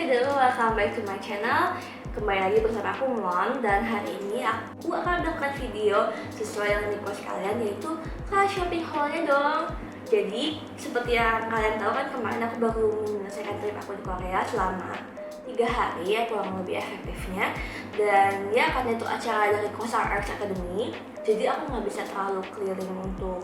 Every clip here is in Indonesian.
Hello, welcome back to my channel. Kembali lagi bersama aku Mon. Dan hari ini aku akan melakukan video sesuai yang request kalian, yaitu ke shopping haulnya dong. Jadi seperti yang kalian tahu kan, kemarin aku baru menyelesaikan trip aku di Korea selama 3 hari ya, kurang lebih efektifnya. Dan ya karena itu acara dari Kosar Arts Academy, jadi aku nggak bisa terlalu keliling untuk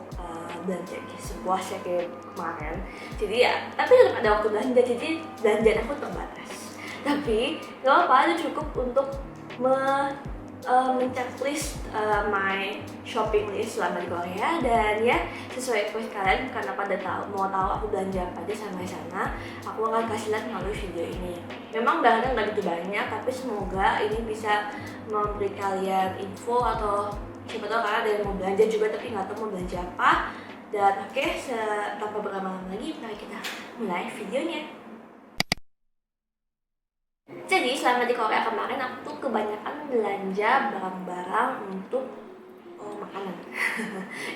belanja sepuasnya kayak kemarin. Jadi ya, tapi tetap ada waktu belanja, jadi belanjaan aku terbatas. Tapi nggak apa-apa, itu cukup untuk men-checklist my shopping list selama di Korea. Dan ya sesuai request kalian, karena pada mau tahu aku belanja apa aja sama sana, aku akan kasih lihat melalui video ini. Memang barangnya nggak gitu banyak, tapi semoga ini bisa memberi kalian info, atau siapa tahu kalian ada yang mau belanja juga tapi nggak tahu mau belanja apa. Dan oke, tanpa berlama-lama lagi, mari kita mulai videonya. Jadi selama di Korea kemarin aku tuh kebanyakan belanja barang-barang untuk makanan.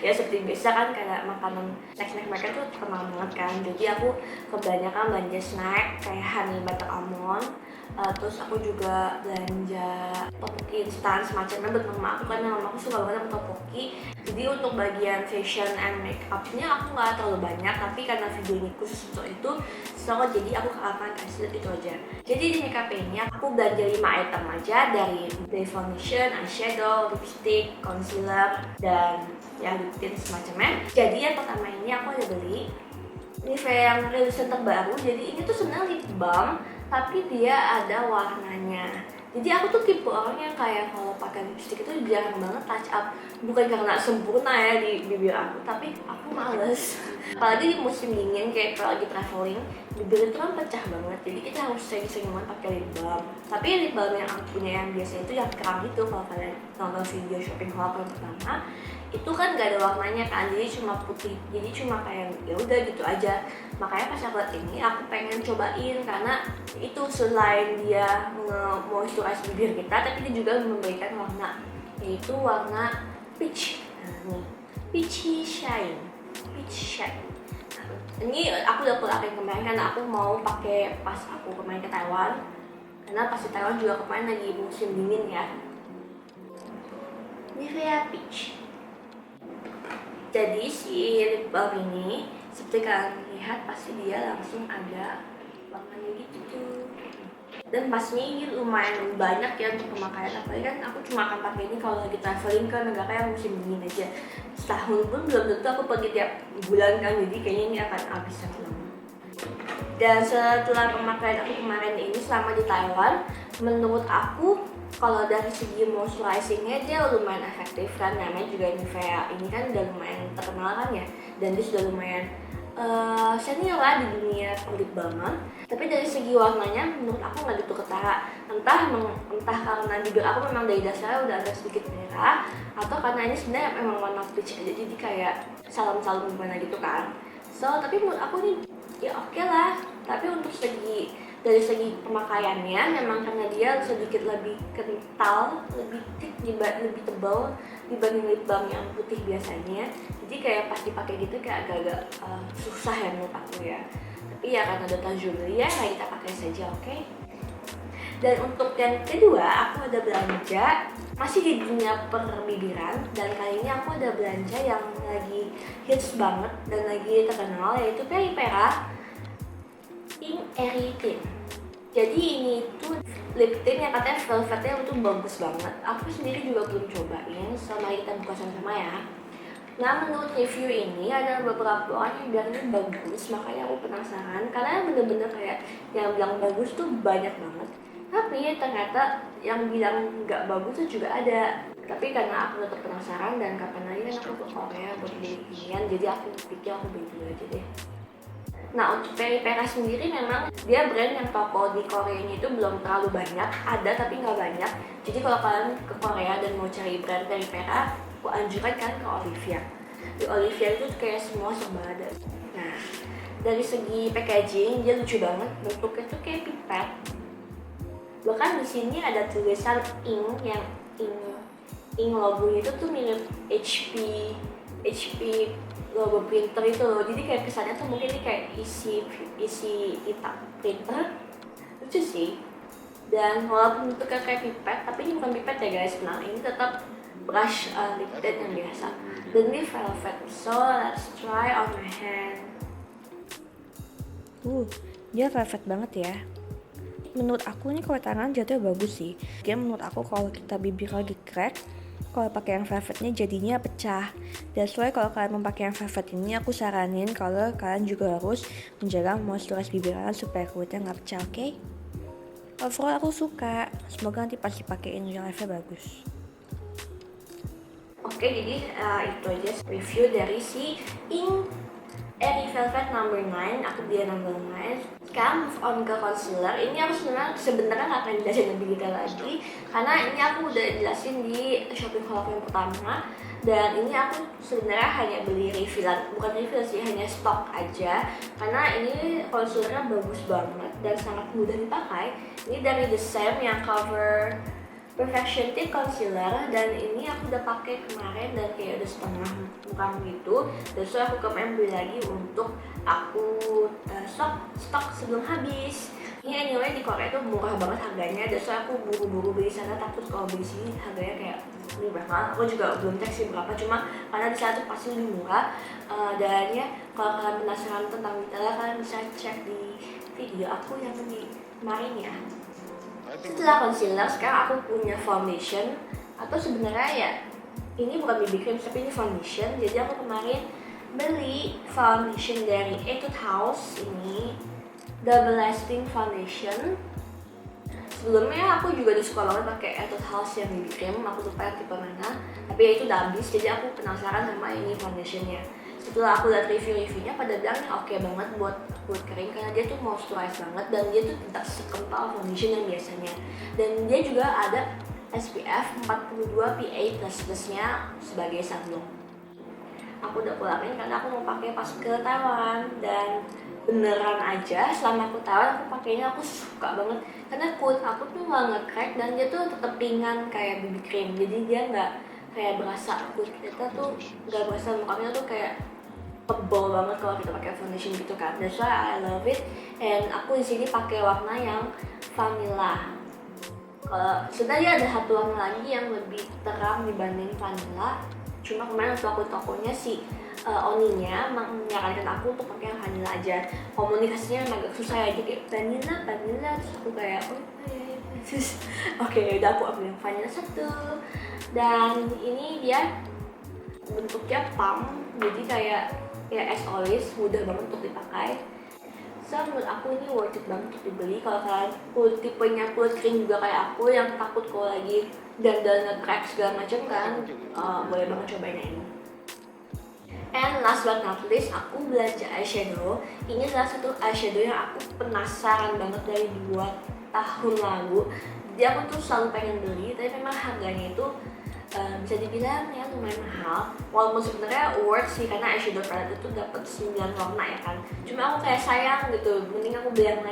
Ya seperti biasa kan, kayak makanan snack mereka tuh terkenal banget kan. Jadi aku kebanyakan belanja snack kayak honey butter almond. Terus aku juga belanja tteokbokki instan semacamnya buat mama aku, karena mama aku suka banget sama tteokbokki. Jadi untuk bagian fashion and makeupnya aku nggak terlalu banyak, tapi karena video ini khusus untuk itu, so jadi aku akan kasih itu aja. Jadi di makeup ini aku belanja 5 item aja, dari foundation, eyeshadow, lipstick, concealer, dan ya lip tint semacamnya. Jadi yang pertama ini aku ada beli Nivea yang rilisan terbaru. Jadi ini tuh sebenarnya lip balm, tapi dia ada warnanya. Jadi aku tuh tipe orang yang kayak kalau pakai lipstick itu jarang banget touch up. Bukan karena sempurna ya di bibir aku, tapi aku males. Apalagi di musim dingin, kayak kalau lagi traveling, bibir itu kan pecah banget. Jadi kita harus sering-sering banget pakai lip balm. Tapi lip balm yang aku punya yang biasa itu yang kram itu, kalau kalian nonton video shopping haul yang pertama, itu kan gak ada warnanya kan, jadi cuma putih, jadi cuma kayak ya udah gitu aja. Makanya pas aku lihat ini, aku pengen cobain, karena itu selain dia nge-moisturize bibir kita, tapi dia juga memberikan warna, yaitu warna peach. Nah nih, peachy shine. Nah, ini aku udah pakai kemarin karena aku mau pakai pas aku kemarin ke Taiwan, karena pas di Taiwan juga kemarin lagi musim dingin ya. Nivea Peach. Jadi si lip balm ini, seperti kalian lihat, pasti dia langsung ada warnanya gitu tuh. Dan pastinya ini lumayan banyak ya untuk pemakaian, apalagi kan aku cuma akan pakai ini kalau lagi traveling ke negara yang musim dingin aja. Setahun pun belum tentu aku pergi tiap bulan kan, jadi kayaknya ini akan habis sangat lama. Dan setelah pemakaian aku kemarin ini selama di Taiwan, menurut aku kalau dari segi moisturizingnya dia lumayan efektif kan, namanya juga Nivea ini kan udah lumayan terkenal kan ya, dan dia sudah lumayan senior lah di dunia lip balm. Tapi dari segi warnanya menurut aku nggak gitu ketara, entah karena bibir aku memang dari dasarnya udah agak sedikit merah, atau karena ini sebenarnya memang warna peach aja, jadi kayak salam-salam gimana gitu kan. So tapi menurut aku nih ya oke lah. Tapi untuk dari segi pemakaiannya, memang karena dia sedikit lebih kental, lebih tebal dibanding lip balm yang putih biasanya. Jadi kayak pas dipakai gitu kayak agak-agak susah ya menurut aku ya. Tapi ya karena data jewelry ya, nah kita pakai saja, oke? Dan untuk yang kedua, aku ada belanja masih di dunia perbibiran, dan kali ini aku ada belanja yang lagi hits banget dan lagi terkenal, yaitu Peripera Pink Airy Tint. Jadi ini tuh lip tint yang katanya velvetnya itu bagus banget. Aku sendiri juga belum cobain, sama kita buka sama-sama ya. Nah menurut review ini ada beberapa orang yang bilang ini bagus, makanya aku penasaran, karena bener-bener kayak yang bilang bagus tuh banyak banget. Tapi ternyata yang bilang nggak bagus tuh juga ada. Tapi karena aku tetap penasaran, dan kapan lagi kan aku ke Korea buat beli ginian, jadi aku pikir aku beli dulu aja deh. Nah untuk Peripera sendiri memang dia brand yang toko di Koreanya itu belum terlalu banyak, ada tapi nggak banyak. Jadi kalau kalian ke Korea dan mau cari brand Peripera, aku anjurkan kalian ke Olivia. Di Olivia itu kayak semua serba ada. Nah dari segi packaging dia lucu banget, bentuknya tuh kayak pipet. Bahkan di sini ada tulisan ink, yang ink logonya itu tuh mirip HP logo printer itu loh. Jadi kayak kesannya tuh mungkin ini kayak isi printer. Lucu lucu sih. Dan walaupun bentuknya kayak pipet, tapi ini bukan pipet ya guys, nah ini tetap brush liquid yang biasa. Dan ini velvet, so let's try on my hand. Dia velvet banget ya. Menurut aku nih kalau tangan jatuhnya bagus sih. Dia menurut aku kalau kita bibir lagi crack, kalau pakai yang velvetnya jadinya pecah. That's why kalau kalian memakai yang velvet ini, aku saranin kalau kalian juga harus menjaga moisturize bibir kalian supaya kulitnya nggak pecah, oke? Overall aku suka. Semoga nanti pasti pakein real life-nya bagus. Oke, jadi itu aja review dari si Airy Velvet number 9. Aku dia number 9. Sekarang move on ke concealer. Ini aku sebenarnya nggak akan jelasin lebih detail lagi, karena ini aku udah jelasin di shopping haul yang pertama. Dan ini aku sebenarnya hanya beli refillan, bukan refill sih, hanya stok aja. Karena ini concealernya bagus banget dan sangat mudah dipakai. Ini dari The Sam yang cover Perfection Tint Concealer, dan ini aku udah pakai kemarin dan kayak udah setengah muka gitu. Dan so aku kemarin beli lagi untuk aku stok sebelum habis. Ini anyway di Korea itu murah banget harganya, dan so aku buru-buru beli sana, takut kalau beli sini harganya kayak ini berapa. Aku juga belum cek sih berapa, cuma karena di sana tuh pasti lebih murah. Dan ya kalau kalian penasaran tentang detailnya, kalian bisa cek di video aku yang di kemarin ya. Setelah concealer, sekarang aku punya foundation, atau sebenarnya ya ini bukan BB cream tapi ini foundation. Jadi aku kemarin beli foundation dari Etude House, ini double lasting foundation. Sebelumnya aku juga udah suka banget pakai Etude House yang BB cream, aku lupa yang tipe mana, tapi ya itu udah habis, jadi aku penasaran sama ini foundationnya. Setelah aku lihat review-reviewnya, pada bilang oke banget buat kulit kering, karena dia tuh moisturize banget dan dia tuh tidak sekental foundation yang biasanya. Dan dia juga ada SPF 42 PA++ nya sebagai sunblock. Aku udah keluarin karena aku mau pakai pas ke Taiwan, dan beneran aja selama aku Taiwan aku pakainya aku suka banget karena kulit aku tuh nggak nge-crack dan dia tuh tetap ringan kayak BB cream. Jadi dia nggak kayak berasa kulit kita tuh nggak berasa mukanya tuh kayak tebal banget kalau kita pakai foundation gitu kan. That's why I love it. And aku di sini pakai warna yang vanilla. Kalau sebenarnya ada satu warna lagi yang lebih terang dibanding vanilla. Cuma kemarin waktu aku tokonya si Oninya menyarankan aku untuk pakai yang vanilla aja. Komunikasinya agak susah aja kayak vanilla. Terus aku kayak oke, udah aku ambil yang vanilla satu. Dan ini dia bentuknya pump, jadi kayak ya as always mudah banget untuk dipakai. So menurut aku ini worth it banget untuk dibeli kalau kalian tipenya kulit kering juga kayak aku yang takut kalau lagi dan nge-crack segala macam kan, boleh banget cobain ini. And last but not least, aku belanja eyeshadow. Ini salah satu eyeshadow yang aku penasaran banget dari 2 tahun lalu. Jadi aku tuh selalu pengen beli, tapi memang harganya itu bisa dibilang ya lumayan mahal. Walaupun sebenarnya worth sih, karena eyeshadow palette itu dapat 9 warna ya kan. Cuma aku kayak sayang gitu, mending aku beli yang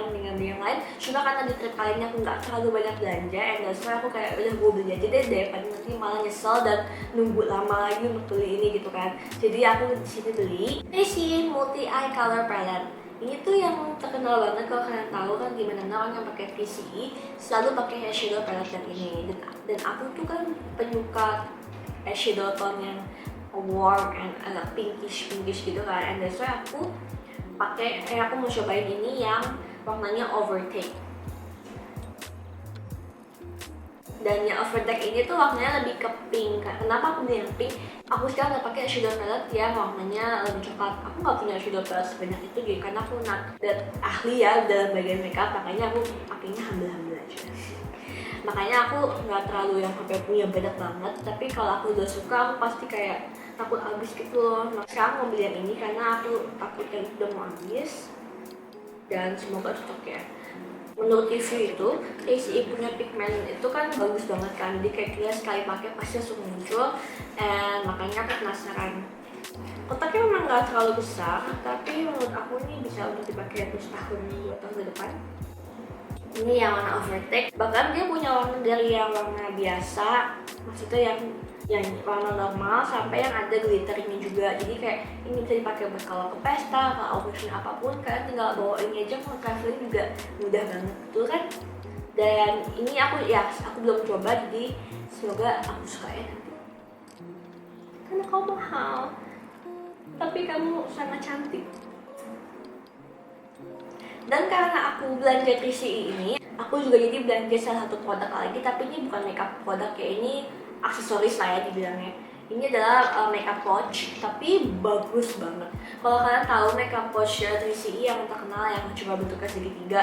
lain, Cuma karena di trip kali ini aku nggak terlalu banyak belanja, and that's why aku kayak udah gue beli aja deh daripada nanti malah nyesel dan nunggu lama lagi untuk beli ini gitu kan. Jadi aku di sini beli si Multi Eye Color Palette. Ini tuh yang terkenal banget, kalau kalian tahu kan gimana orang yang pakai PCE selalu pakai eyeshadow palette yang ini. Dan aku tuh kan penyuka eyeshadow tone yang warm and agak pinkish gitu kan. And that's why aku mau cobain ini yang warnanya Overtake. Dan yang Overtake ini tuh warnanya lebih ke pink. Kenapa aku beli yang pink? Aku sekarang udah pakai eyeshadow palette yang warnanya lebih coklat. Aku nggak punya eyeshadow palette sebanyak itu gitu, karena aku ahli ya dalam bagian makeup, makanya aku pakainya hamil-hamil aja. Makanya aku nggak terlalu yang sampai punya banyak banget. Tapi kalau aku udah suka, aku pasti kayak takut habis gitu loh. Nah, sekarang mau beli yang ini karena aku takut yang udah mau habis. Dan semoga cocok ya. Menurut review itu, ACE punya pigment itu kan bagus banget kan, jadi kayak dia sekali pakai pasti langsung muncul, and makanya aku penasaran. Kotaknya memang nggak terlalu besar, tapi menurut aku ini bisa untuk dipakai terus tahun 2 tahun ke depan. Ini yang warna Overtake, bahkan dia punya warna dari yang warna biasa, maksudnya yang yang warna normal sampai yang ada glitternya juga. Jadi kayak ini bisa dipakai buat kalau ke pesta, ke occasion apapun, kalian tinggal bawa ini aja, kalau traveling juga mudah banget, betul kan? Dan ini aku belum coba, jadi semoga aku suka ya nanti. Karena kamu mahal, tapi kamu sangat cantik. Dan karena aku belanja 3CE ini, aku juga jadi belanja salah satu produk lagi, tapi ini bukan makeup produk ya, ini aksesoris lah ya dibilangnya. Ini adalah makeup pouch, tapi bagus banget. Kalau kalian tahu makeup pouch 3CE yang terkenal yang cuma bentuknya segitiga,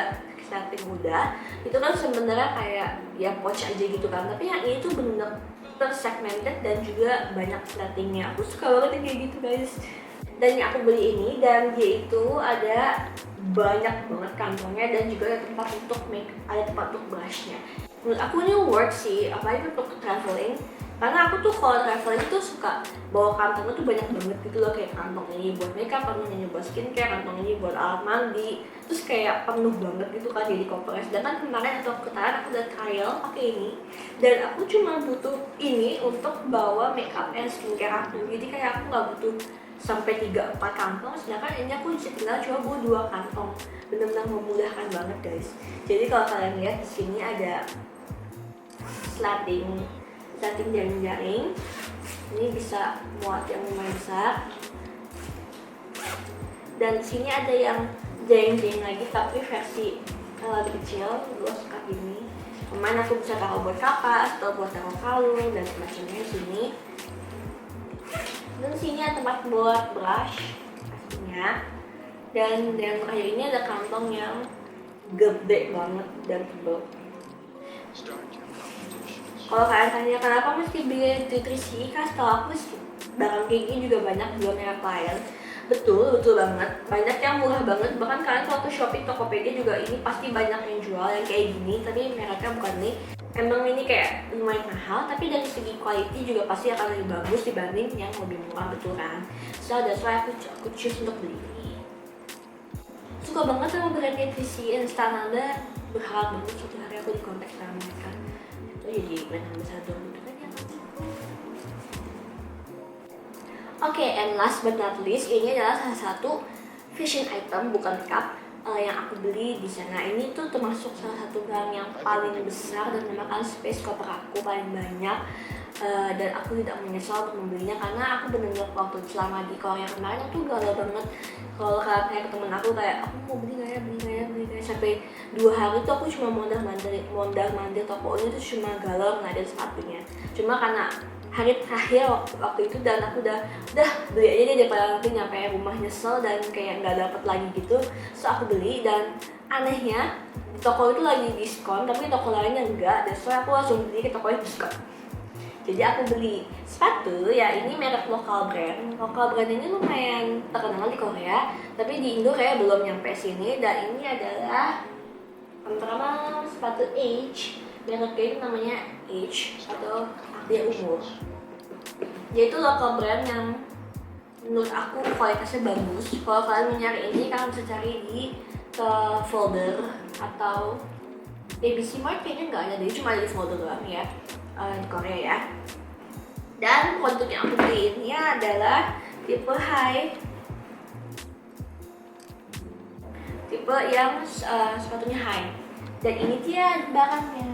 setting muda, itu kan sebenarnya kayak ya pouch aja gitu kan. Tapi yang ini tuh bener-bener tersegmented dan juga banyak settingnya. Aku suka banget yang kayak gitu guys. Dan yang aku beli ini, dan dia itu ada banyak banget kantongnya dan juga ada tempat untuk ada tempat untuk brushnya. Menurut aku ini worth sih, apalagi untuk traveling. Karena aku tuh kalau traveling tuh suka bawa kantongnya tuh banyak banget gitu loh, kayak kantong ini buat makeup, kantong ini buat skincare, kantong ini buat alat mandi. Terus kayak penuh banget gitu kan jadi kopernya. Sedangkan kemarin atau kemarin aku udah trial pakai ini, dan aku cuma butuh ini untuk bawa makeup and skincare aku. Jadi kayak aku nggak butuh sampai 3-4 kantong, sedangkan ini aku tinggal cuma bawa 2 kantong. Benar-benar memudahkan banget guys. Jadi kalau kalian lihat di sini ada slating jaring-jaring, ini bisa muat yang lumayan besar, dan di sini ada yang jaring-jaring lagi tapi versi lebih kecil, luas kayak gini. Kemana aku bisa taruh buat kapas atau buat taruh kalung dan semacamnya di sini. Dan sini ada tempat buat brush pastinya. Dan yang kayak ini ada kantong yang gede banget dan tebal. Kalau kalian tanya kenapa mesti beli 3CE, kan setelah aku barang kayak gini juga banyak belum merek lain. Betul banget, banyak yang murah banget. Bahkan kalian kalau ke Shopee, Tokopedia juga ini pasti banyak yang jual yang kayak gini, tapi mereknya bukan nih. Emang ini kayak lumayan mahal, tapi dari segi quality juga pasti akan lebih bagus dibanding yang lebih murah, betul kan? So that's why aku choose untuk beli ini. Suka banget sama brandnya 3CE, Instanada. Berharap banget suatu hari aku dikontak sama mereka. Jadi brand ambassador gitu kan ya. Oke, and last but not least, ini adalah salah satu fashion item, bukan makeup, yang aku beli di sana. Ini tuh termasuk salah satu barang yang paling besar dan memakan space koper aku paling banyak. Dan aku tidak menyesal untuk membelinya, karena aku benar-benar waktu selama di Korea kemarin aku galau banget. Kalau kayak ke temen aku kayak aku mau beli nggak ya, sampai 2 hari tuh aku cuma mondar-mandir tokonya tuh cuma galau ngadain sepatunya. Cuma karena hari terakhir waktu itu, dan aku udah beli aja deh daripada nanti nyampe rumah nyesel dan kayak nggak dapet lagi gitu. So aku beli, dan anehnya di toko itu lagi diskon tapi toko lainnya enggak, dan so aku langsung beli ke toko yang diskon. Jadi aku beli sepatu, ya ini merek lokal brand. Lokal brand ini lumayan terkenal di Korea, tapi di Indo kayak belum nyampe sini. Dan ini adalah pertama sepatu H, mereknya itu namanya H atau dia umur. Dia itu lokal brand yang menurut aku kualitasnya bagus. Kalau kalian mau nyari ini, kalian bisa cari di folder atau ABC Mart, kayaknya nggak ada deh, cuma ada di folder doang ya. Di Korea ya. Dan produk yang aku beli ini adalah tipe high, tipe yang sepatunya high. Dan ini dia barangnya.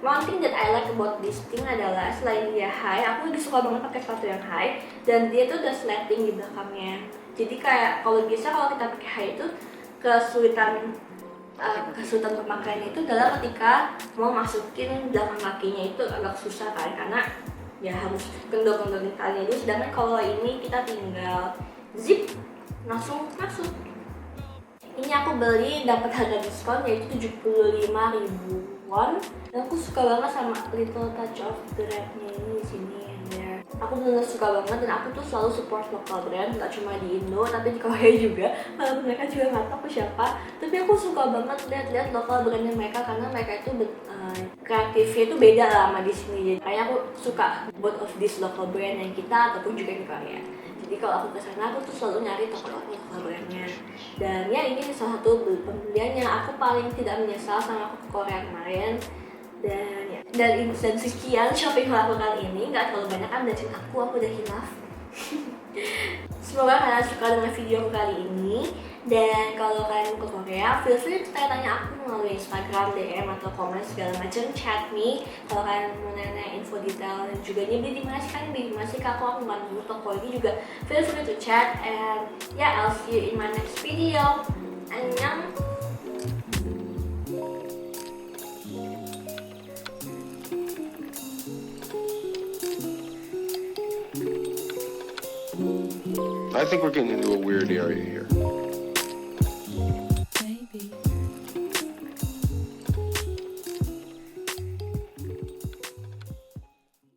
One thing that I like about this thing adalah selain dia high, aku lebih suka banget pakai sepatu yang high, dan dia tuh udah slating di belakangnya. Jadi kayak kalau kita pakai high itu kesulitan pemakaiannya itu adalah ketika mau masukin belakang kakinya itu agak susah kan, karena ya harus kendor-kendorin talinya dulu. Sedangkan kalau ini kita tinggal zip langsung masuk. Ini aku beli dapat harga diskon yaitu 75 ribuan, dan aku suka banget sama little touch of grabnya ini di sini. Aku benar suka banget, dan aku tuh selalu support lokal brand, gak cuma di Indo tapi di Korea juga. Mereka juga nggak tahu aku siapa, tapi aku suka banget lihat lokal brandnya mereka, karena mereka itu kreatifnya itu beda lah sama di sini. Jadi kayak aku suka both of this local brand yang kita ataupun juga di Korea. Jadi kalau aku kesana, aku tuh selalu nyari toko lokal brandnya. Dan ya ini salah satu pembelian yang aku paling tidak menyesal sama aku ke Korea kemarin. Dan sekian shopping aku kali ini. Nggak terlalu banyak kan, belanjaan aku udah enough. Semoga kalian suka dengan video aku kali ini. Dan kalau kalian mau ke Korea, feel free tanya aku melalui Instagram, DM atau komen segala macam, chat me. Kalau kalian mau nanya info detail dan juga beli di mana sih, kalian beli di mana sih, aku bantu toko ini juga. Feel free to chat, and yeah, I'll see you in my next video. Annyeong. I think we're getting into a weird area here.